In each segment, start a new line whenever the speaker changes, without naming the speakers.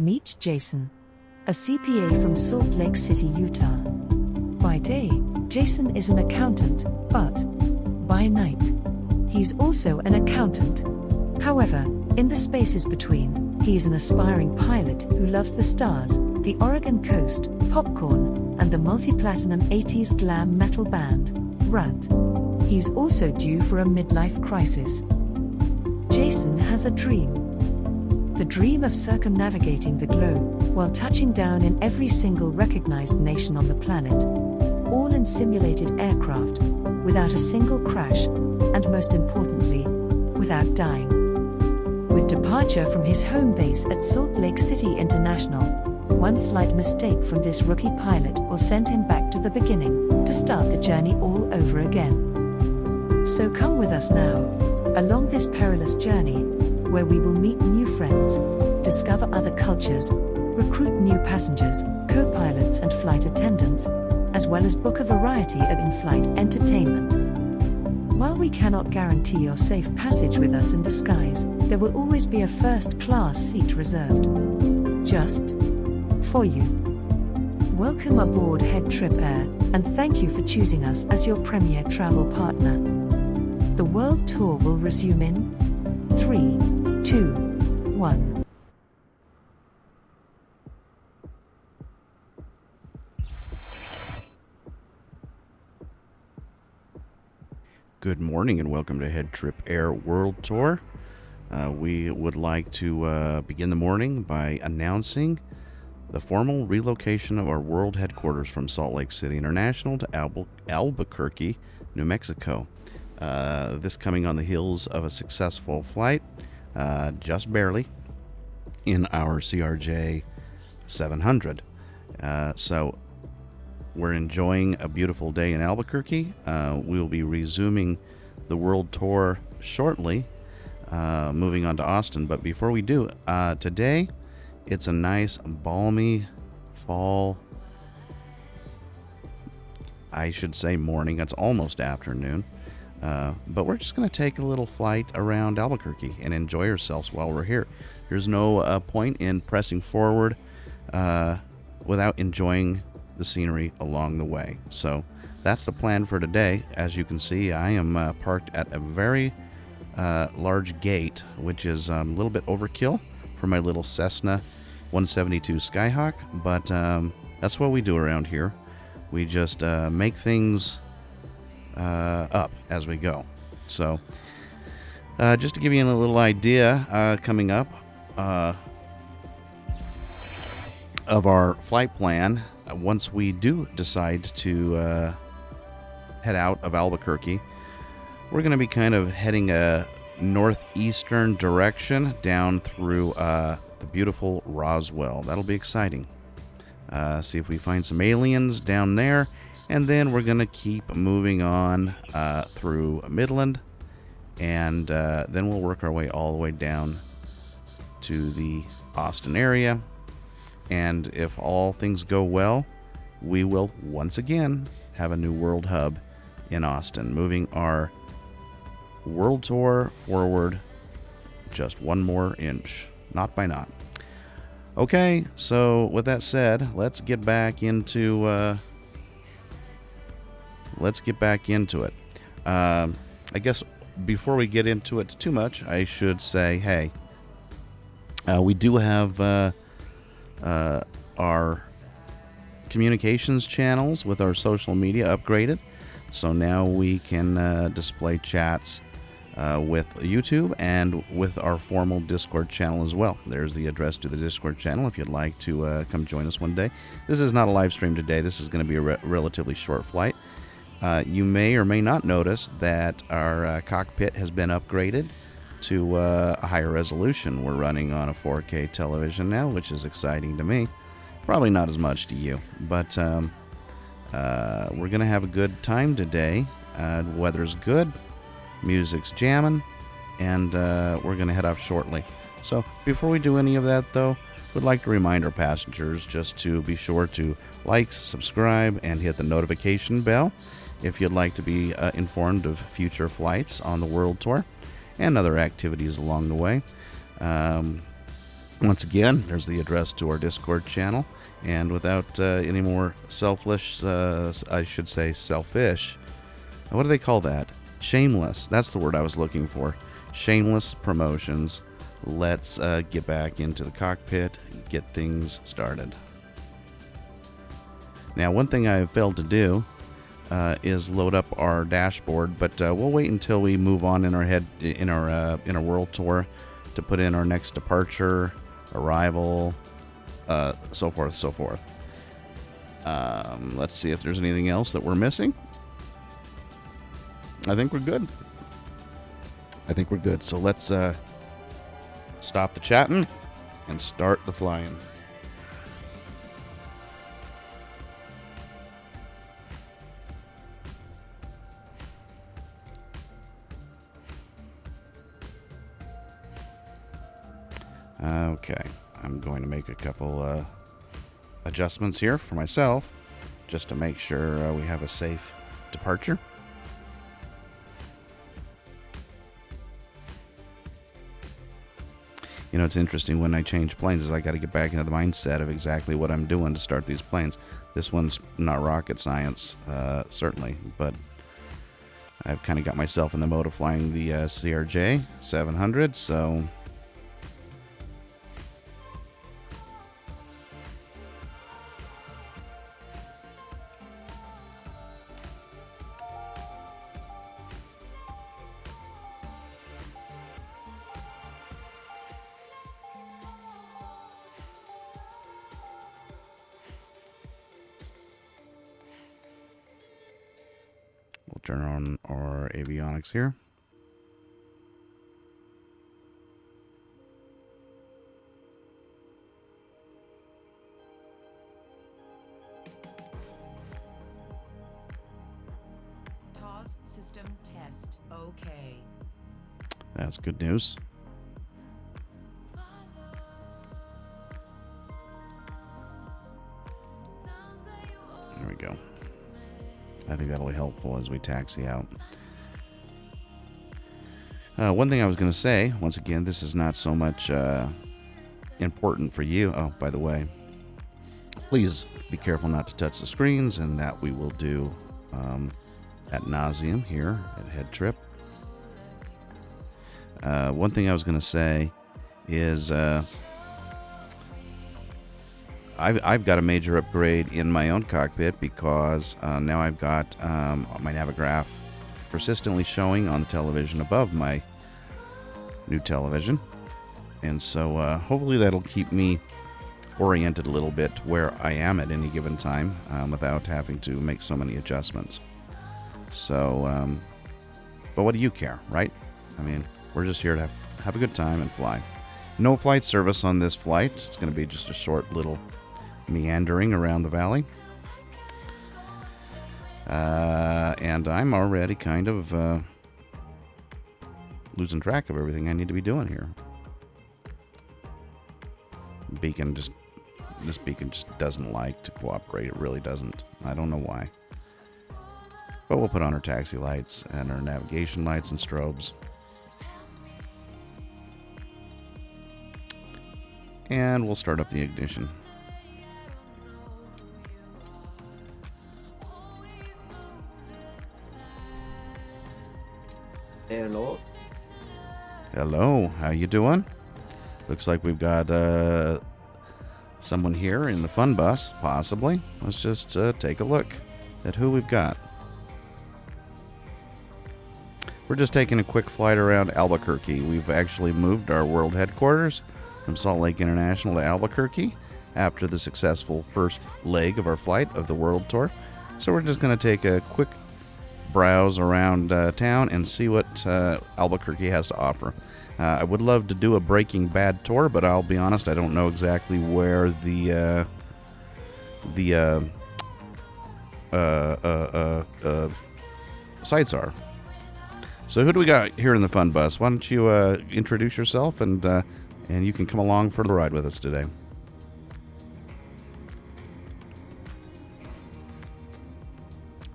Meet Jason, a CPA from Salt Lake City, Utah. By day, Jason is an accountant, but by night, he's also an accountant. However, in the spaces between, he's an aspiring pilot who loves the stars, the Oregon coast, popcorn, and the multi-platinum 80s glam metal band, Rat. He's also due for a midlife crisis. Jason has a dream. The dream of circumnavigating the globe, while touching down in every single recognized nation on the planet. All in simulated aircraft, without a single crash, and most importantly, without dying. With departure from his home base at Salt Lake City International, one slight mistake from this rookie pilot will send him back to the beginning, to start the journey all over again. So come with us now, along this perilous journey, where we will meet new friends, discover other cultures, recruit new passengers, co-pilots and flight attendants, as well as book a variety of in-flight entertainment. While we cannot guarantee your safe passage with us in the skies, there will always be a first-class seat reserved just for you. Welcome aboard HeadTrip Air, and thank you for choosing us as your premier travel partner. The world tour will resume in 3, 2, 1.
Good morning and welcome to HeadTrip Air World Tour. We would like to begin the morning by announcing the formal relocation of our world headquarters from Salt Lake City International to Albuquerque, New Mexico. This coming on the heels of a successful flight, just barely, in our CRJ 700. So we're enjoying a beautiful day in Albuquerque. We'll be resuming the world tour shortly, moving on to Austin. But before we do, today it's a nice balmy fall, I should say morning. It's almost afternoon. But we're just going to take a little flight around Albuquerque and enjoy ourselves while we're here. There's no point in pressing forward without enjoying the scenery along the way. So that's the plan for today. As you can see, I am parked at a very large gate, which is a little bit overkill for my little Cessna 172 Skyhawk, but that's what we do around here. We just make things up as we go. So just to give you a little idea, coming up of our flight plan, once we do decide to head out of Albuquerque, we're going to be kind of heading a northeastern direction down through the beautiful Roswell. That'll be exciting. See if we find some aliens down there, and then we're going to keep moving on through Midland, and then we'll work our way all the way down to the Austin area. And if all things go well, we will once again have a new world hub in Austin, moving our world tour forward just one more inch, knot by knot. Okay, so with that said, let's get back into it. I guess before we get into it too much, I should say, hey, we do have our communications channels with our social media upgraded, so now we can display chats with YouTube and with our formal Discord channel as well. There's the address to the Discord channel if you'd like to come join us one day. This is not a live stream today. This is going to be a relatively short flight. You may or may not notice that our cockpit has been upgraded to a higher resolution. We're running on a 4K television now, which is exciting to me. Probably not as much to you, but we're going to have a good time today. Weather's good, music's jamming, and we're going to head off shortly. So before we do any of that, though, we'd like to remind our passengers just to be sure to like, subscribe, and hit the notification bell if you'd like to be informed of future flights on the World Tour and other activities along the way. Once again, there's the address to our Discord channel. And without any more selfish, I should say selfish, what do they call that? Shameless. That's the word I was looking for. Shameless promotions. Let's get back into the cockpit and get things started. Now, one thing I have failed to do is load up our dashboard, but we'll wait until we move on in our world tour to put in our next departure, arrival, so forth. Let's see if there's anything else that we're missing. I think we're good. So let's stop the chatting and start the flying. Okay, I'm going to make a couple adjustments here for myself just to make sure we have a safe departure. You know, it's interesting when I change planes is I got to get back into the mindset of exactly what I'm doing to start these planes. This one's not rocket science, certainly, but I've kind of got myself in the mode of flying the CRJ 700, so we'll turn on our avionics here.
TOS system test. Okay.
That's good news. There we go. I think that'll be helpful as we taxi out. One thing I was going to say, once again, this is not so much important for you. Oh, by the way, please be careful not to touch the screens, and that we will do ad nauseum here at HeadTrip. One thing I was going to say is I've got a major upgrade in my own cockpit because now I've got my Navigraph persistently showing on the television above my new television. And so hopefully that'll keep me oriented a little bit to where I am at any given time without having to make so many adjustments. So, but what do you care, right? I mean, we're just here to have a good time and fly. No flight service on this flight. It's going to be just a short little meandering around the valley. And I'm already kind of losing track of everything I need to be doing here. This beacon just doesn't like to cooperate. It really doesn't. I don't know why. But we'll put on our taxi lights and our navigation lights and strobes. And we'll start up the ignition.
Hello.
Hello, how you doing? Looks like we've got someone here in the fun bus, possibly. Let's just take a look at who we've got. We're just taking a quick flight around Albuquerque. We've actually moved our world headquarters from Salt Lake International to Albuquerque after the successful first leg of our flight of the world tour. So we're just going to take a quick browse around town and see what Albuquerque has to offer. I would love to do a Breaking Bad tour, but I'll be honest, I don't know exactly where the sites are. So who do we got here in the fun bus? Why don't you introduce yourself and you can come along for the ride with us today.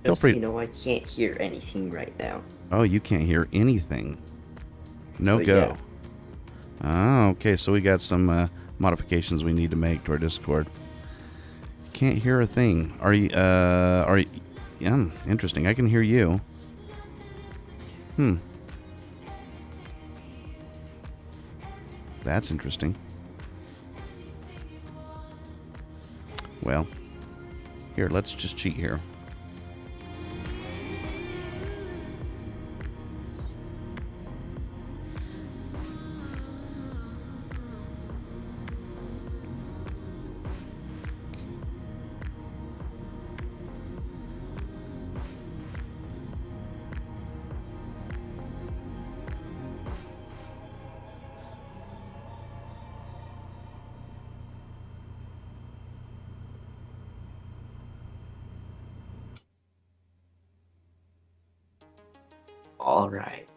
Feel
Just so
free.
you know, I can't hear anything right now.
Oh, you can't hear anything. No
So,
go.
yeah.
Oh, okay. So we got some modifications we need to make to our Discord. Can't hear a thing. Are you, yeah, interesting. I can hear you. That's interesting. Well, here, let's just cheat here.
All right.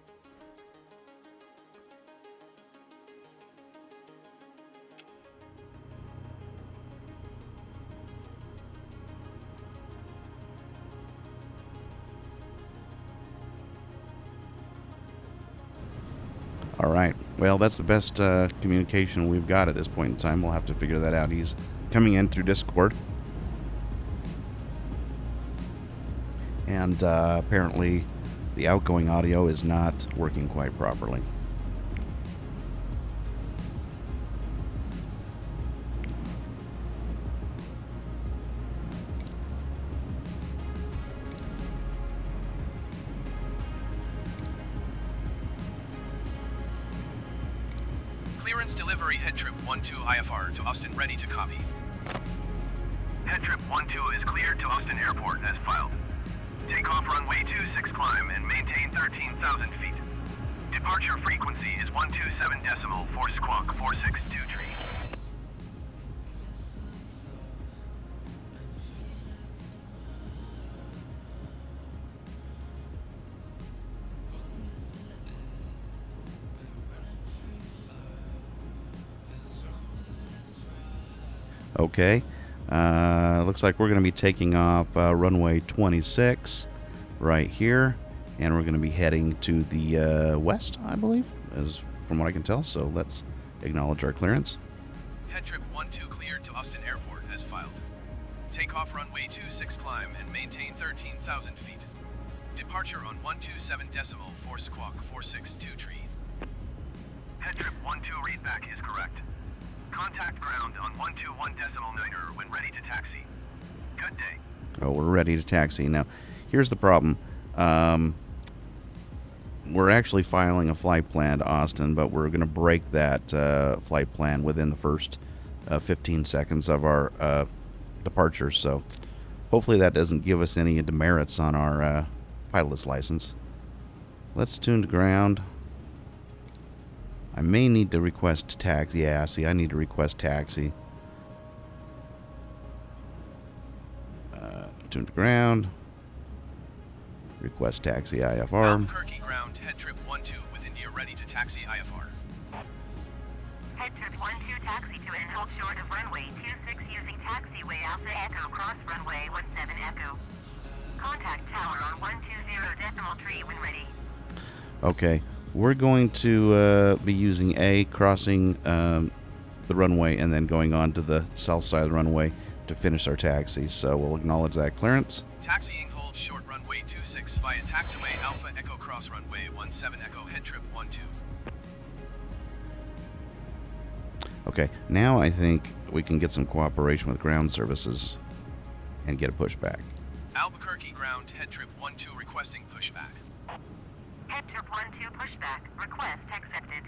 All right. Well, that's the best communication we've got at this point in time. We'll have to figure that out. He's coming in through Discord. And apparently the outgoing audio is not working quite properly.
Clearance delivery HeadTrip 12 IFR to Austin, ready to copy. HeadTrip 12 is cleared to Austin Airport as filed. Takeoff runway 26 climb and maintain 13,000 feet. Departure frequency is 127 decimal 4 squawk 462 tree.
Okay. Looks like we're going to be taking off runway 26 right here. And we're going to be heading to the west, I believe, as from what I can tell. So let's acknowledge our clearance.
HeadTrip 12 cleared to Austin Airport as filed. Takeoff runway 26 climb and maintain 13,000 feet. Departure on 127 decimal 4 squawk 462 tree. HeadTrip 12 readback is correct. Contact ground on 121 decimal 9er when ready to taxi. Good day.
Oh, we're ready to taxi. Now, here's the problem. We're actually filing a flight plan to Austin, but we're going to break that flight plan within the first 15 seconds of our departure. So hopefully that doesn't give us any demerits on our pilot's license. Let's tune to ground. I may need to request taxi. Yeah, see, I need to request taxi. Tune to ground. Request taxi IFR.
Albuquerque ground, HeadTrip 12 with India ready to taxi IFR.
HeadTrip 12 taxi to and hold short of runway 26 using taxiway Alpha Echo cross runway 17 Echo. Contact tower on 120 decimal tree when ready.
Okay, we're going to be using A, crossing the runway and then going on to the south side of the runway to finish our taxi. So we'll acknowledge that clearance.
Taxiing hold short runway 26 via taxiway Alpha Echo cross runway 17 Echo HeadTrip 12.
Okay, now I think we can get some cooperation with ground services and get a pushback.
Albuquerque ground, HeadTrip 12 requesting pushback.
HeadTrip 12 pushback. Request accepted.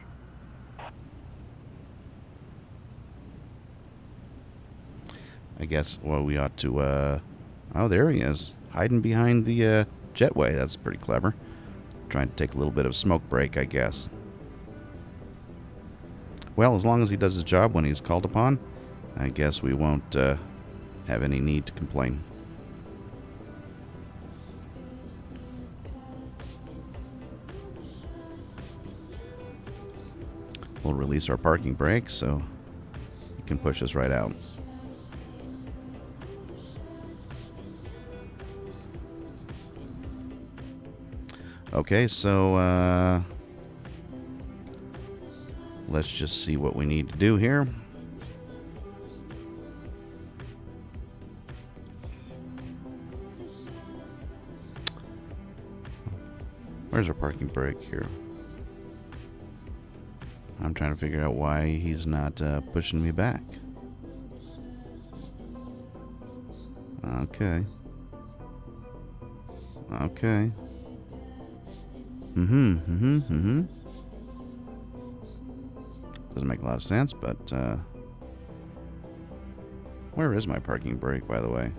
I guess, well, we ought to, oh, there he is, hiding behind the jetway. That's pretty clever. Trying to take a little bit of a smoke break, I guess. Well, as long as he does his job when he's called upon, I guess we won't have any need to complain. We'll release our parking brake so he can push us right out. Okay, so let's just see what we need to do here. Where's our parking brake here? I'm trying to figure out why he's not pushing me back. Okay. Okay. Doesn't make a lot of sense, but where is my parking brake, by the way?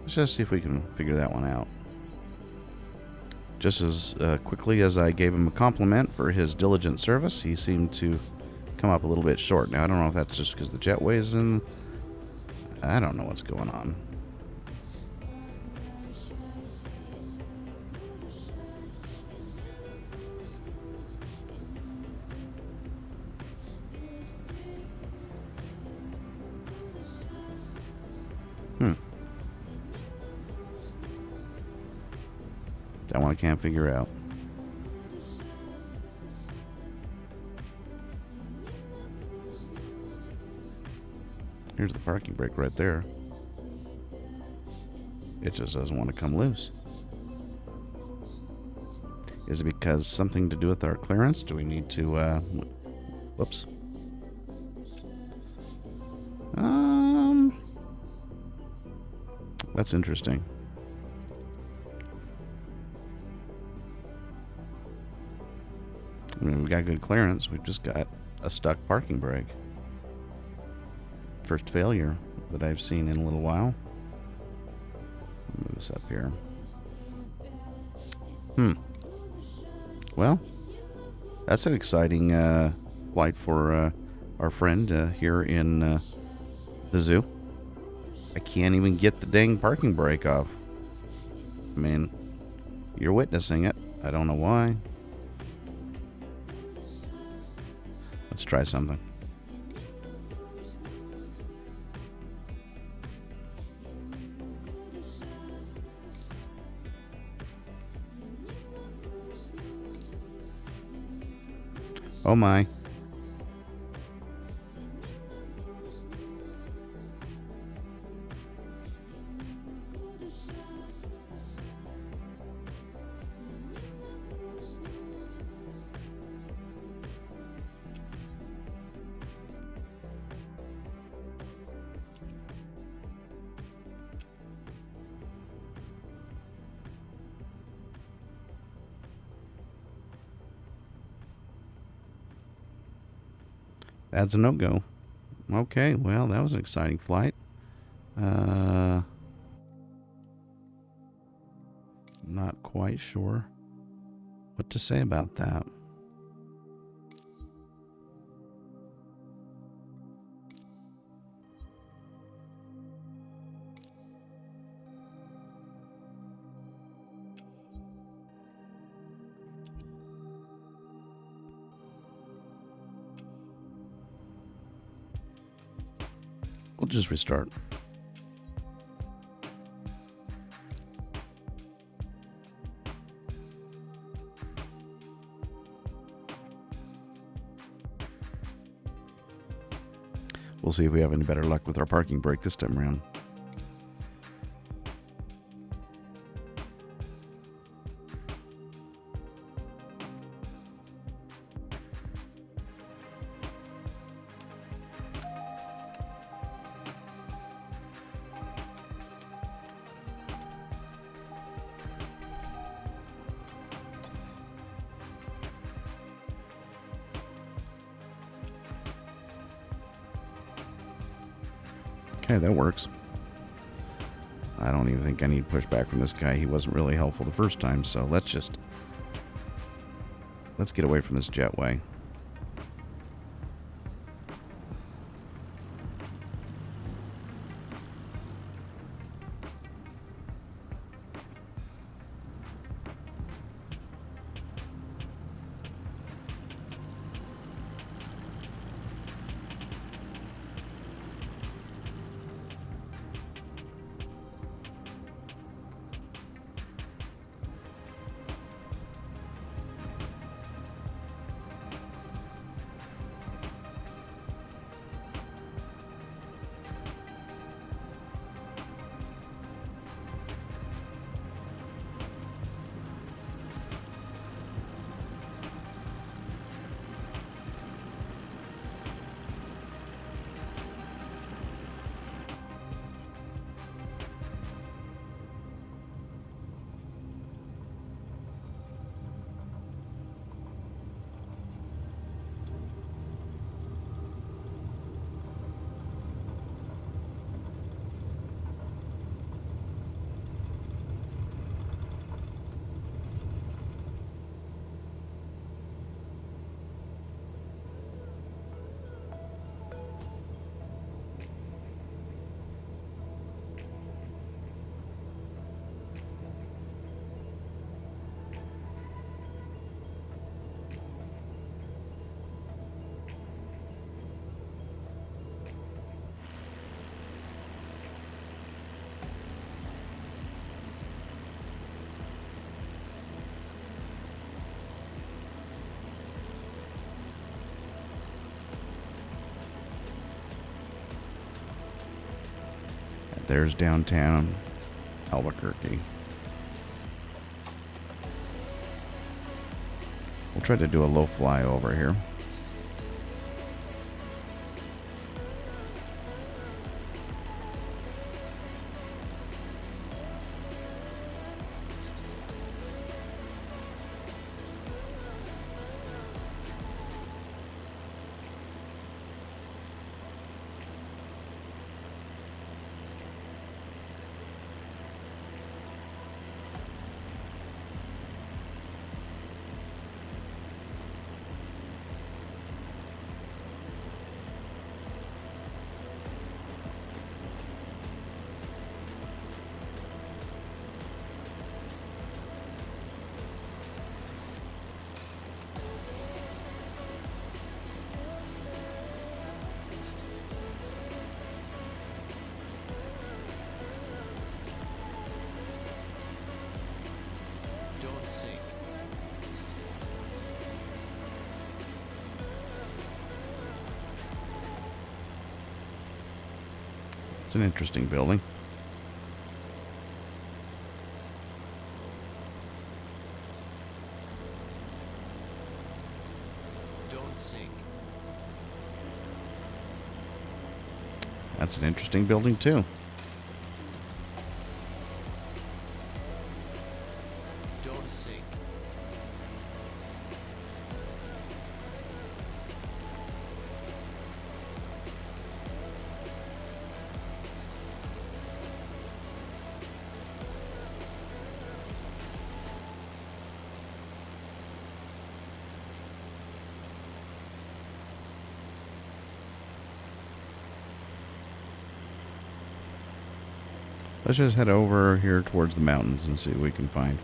Let's just see if we can figure that one out. Just as quickly as I gave him a compliment for his diligent service, he seemed to come up a little bit short. Now, I don't know if that's just because the jetway's in. I don't know what's going on. That one I can't figure out. Here's the parking brake right there. It just doesn't want to come loose. Is it because something to do with our clearance? Do we need to, whoops. That's interesting. I mean, we got good clearance. We've just got a stuck parking brake. First failure that I've seen in a little while. Move this up here. Well, that's an exciting flight for our friend here in the zoo. I can't even get the dang parking brake off. I mean, you're witnessing it. I don't know why. Let's try something. Oh my. That's a no-go. Okay, well, that was an exciting flight. Not quite sure what to say about that. We'll just restart. We'll see if we have any better luck with our parking brake this time around. Okay, that works. I don't even think I need pushback from this guy. He wasn't really helpful the first time, so let's get away from this jetway. There's downtown Albuquerque. We'll try to do a low flyover here.
Don't sink.
It's an interesting building.
Don't sink.
That's an interesting building too.
Don't sink.
Let's just head over here towards the mountains and see what we can find.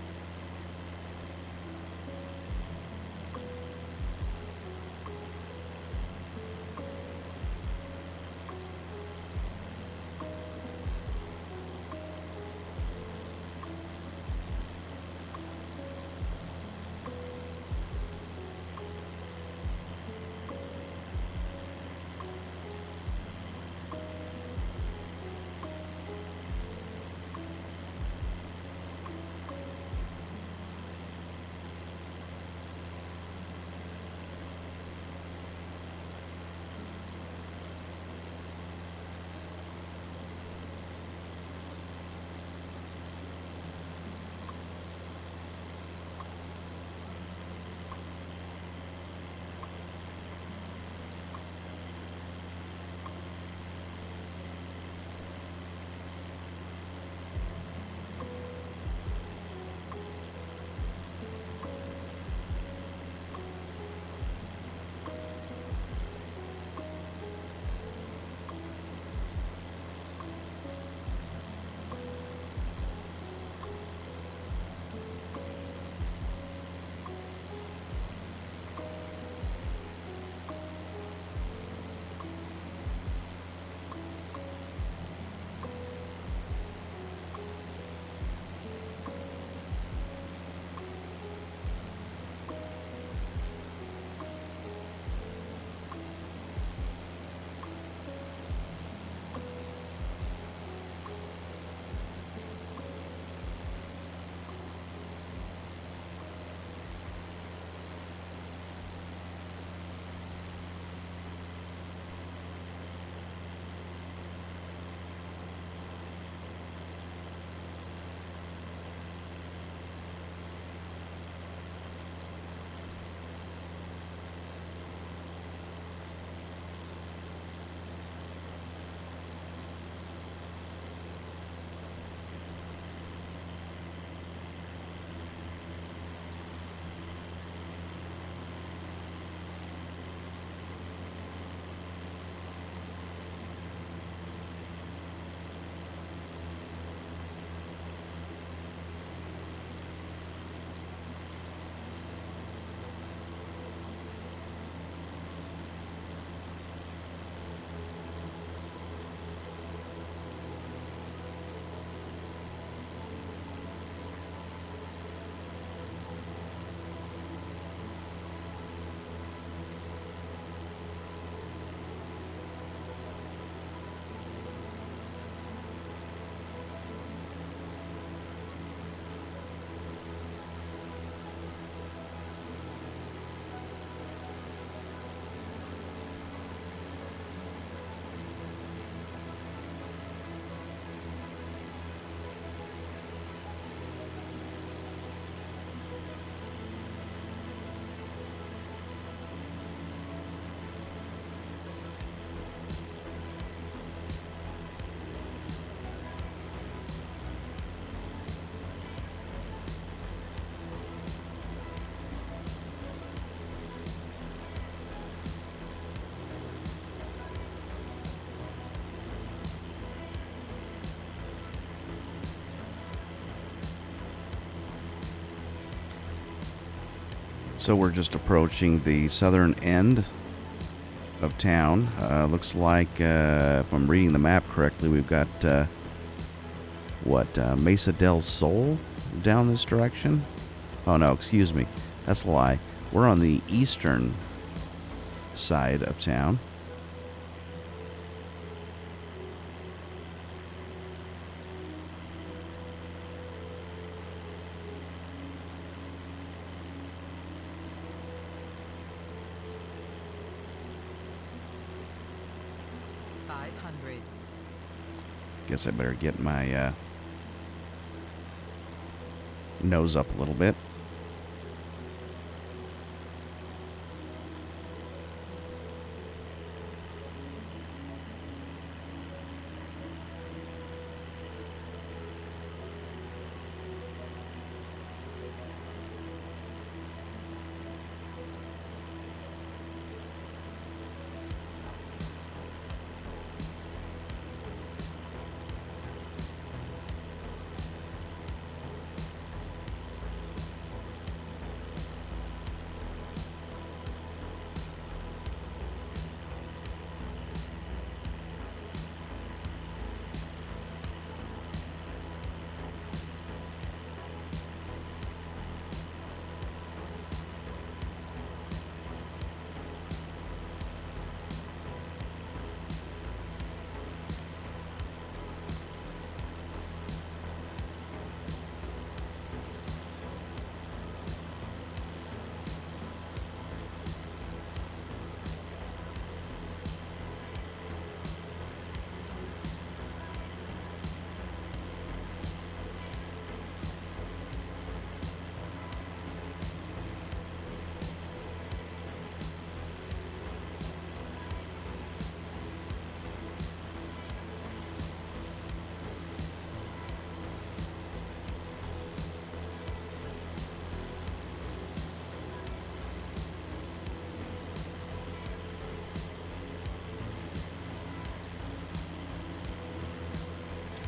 So we're just approaching the southern end of town. Looks like, if I'm reading the map correctly, we've got, Mesa del Sol down this direction? Oh, no, excuse me. That's a lie. We're on the eastern side of town. Guess I better get my nose up a little bit.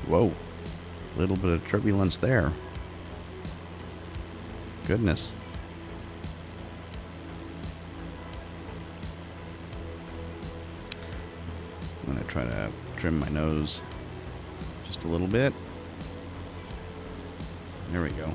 Whoa. A little bit of turbulence there. Goodness. I'm going to try to trim my nose just a little bit. There we go.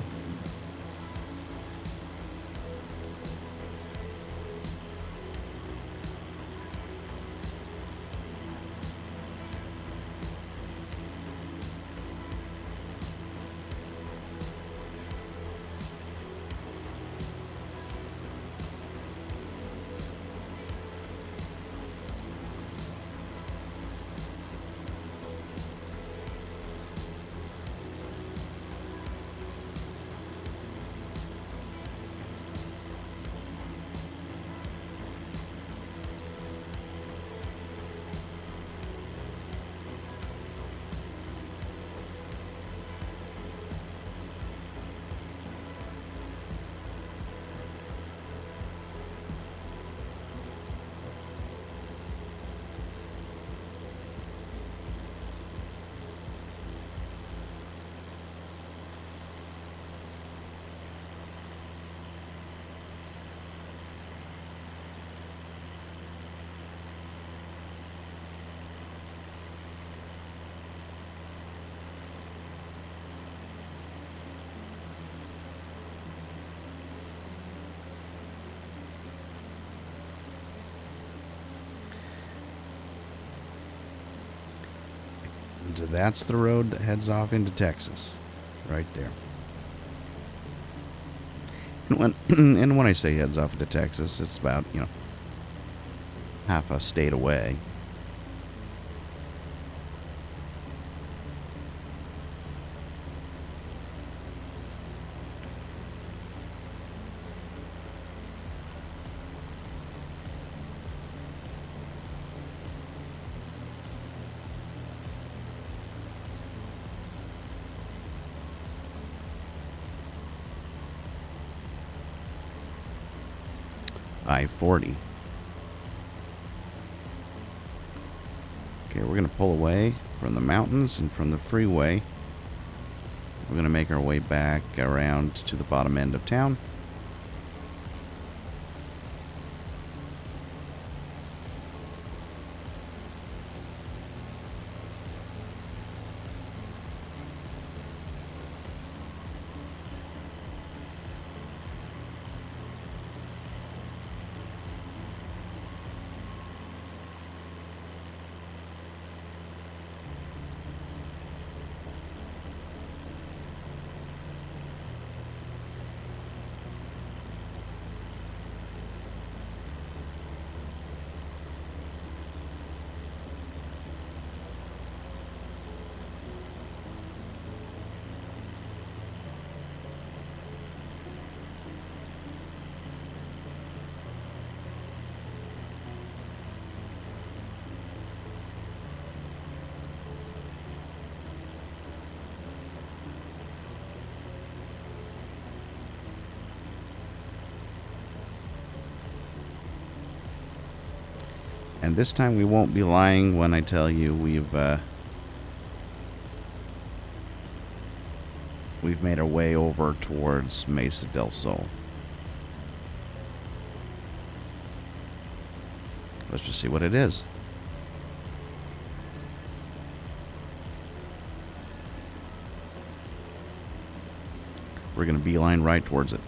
So that's the road that heads off into Texas, right there. And when I say heads off into Texas, it's about, half a state away. I-40. Okay, we're going to pull away from the mountains and from the freeway. We're going to make our way back around to the bottom end of town. And this time we won't be lying when I tell you we've made our way over towards Mesa del Sol. Let's just see what it is. We're going to beeline right towards it.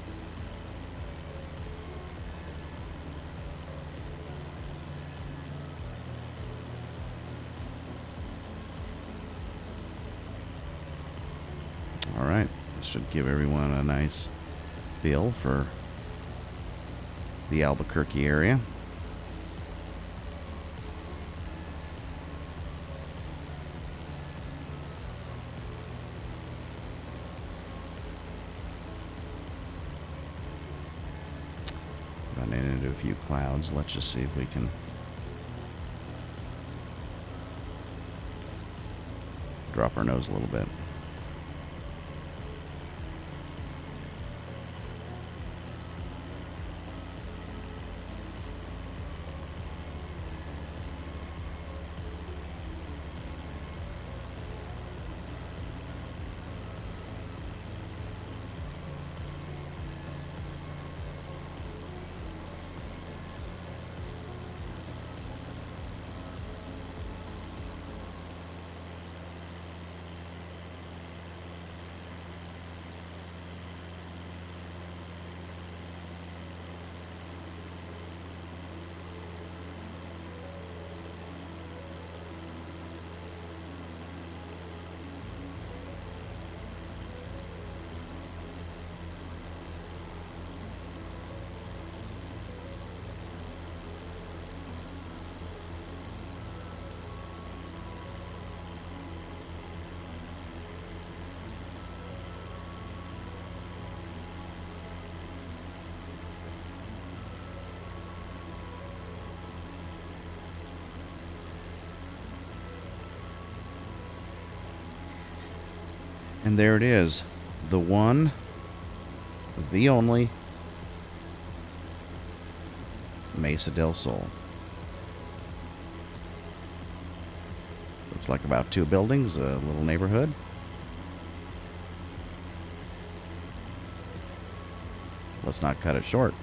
All right, this should give everyone a nice feel for the Albuquerque area. Running into a few clouds. Let's just see if we can drop our nose a little bit. And there it is. The one, the only Mesa del Sol. Looks like about 2 buildings, a little neighborhood. Let's not cut it short.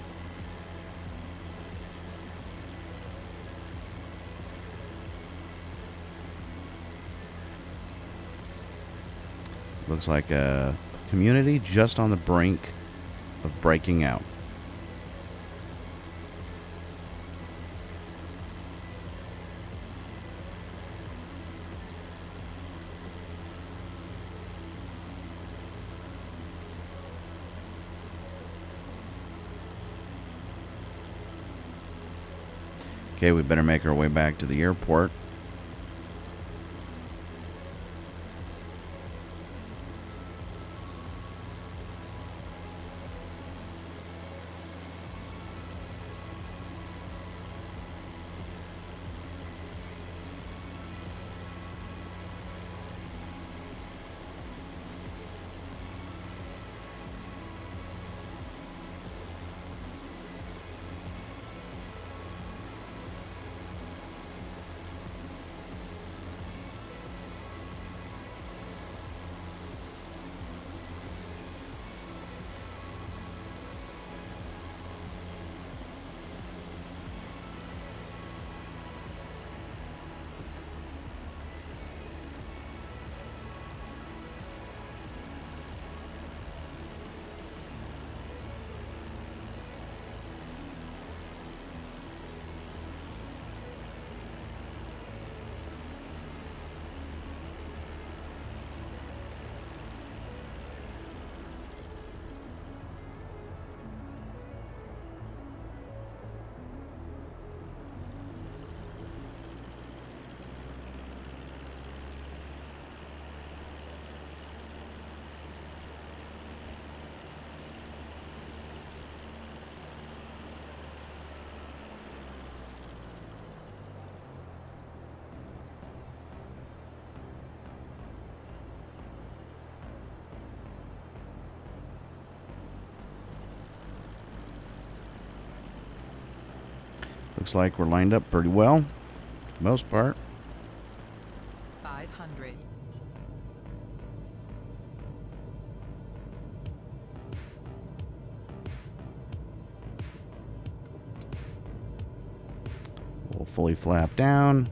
Looks like a community just on the brink of breaking out. Okay, we better make our way back to the airport. Looks like we're lined up pretty well. the most part.
500.
We'll fully flap down.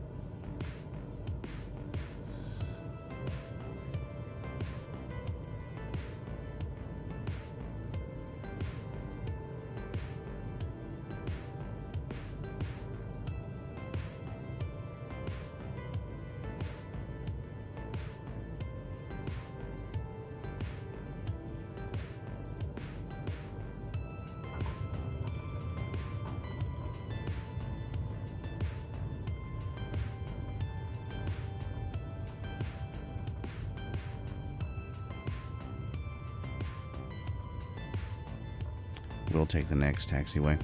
We'll take the next taxiway.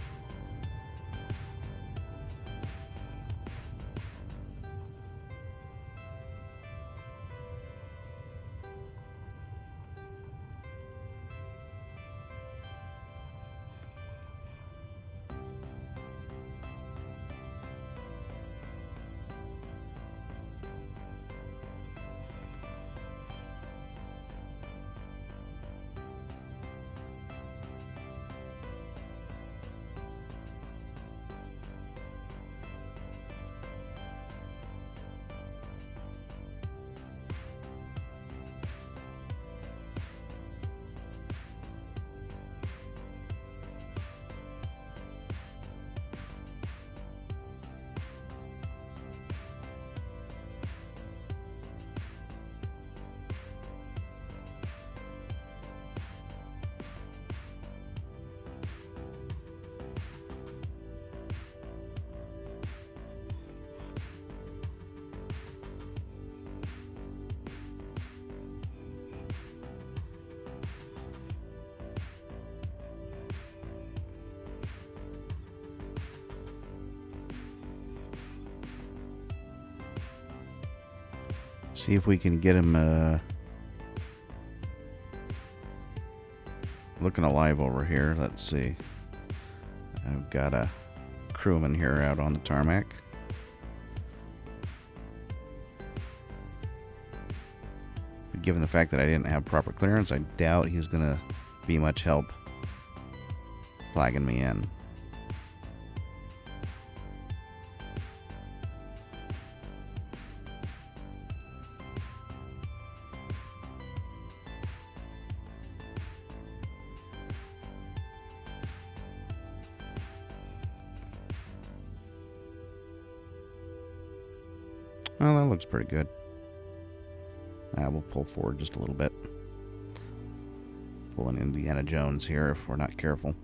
See if we can get him looking alive over here. Let's see. I've got a crewman here out on the tarmac. Given the fact that I didn't have proper clearance, I doubt he's going to be much help flagging me in. Well, that looks pretty good. We'll pull forward just a little bit. Pull an Indiana Jones here if we're not careful.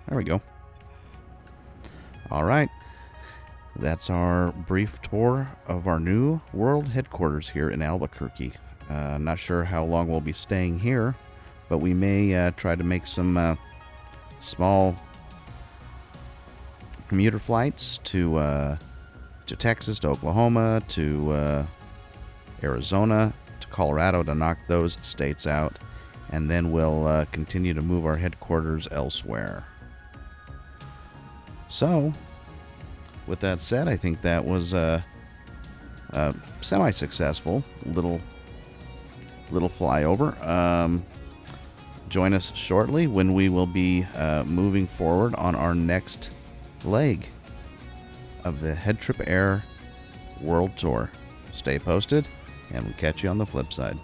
There we go. All right. That's our brief tour of our new world headquarters here in Albuquerque. I'm not sure how long we'll be staying here, but we may try to make some small commuter flights to Texas, to Oklahoma, to Arizona, to Colorado to knock those states out, and then we'll continue to move our headquarters elsewhere. So, with that said, I think that was a semi-successful little flyover. Join us shortly when we will be moving forward on our next leg of the HeadTrip Air World Tour. Stay posted, and we'll catch you on the flip side.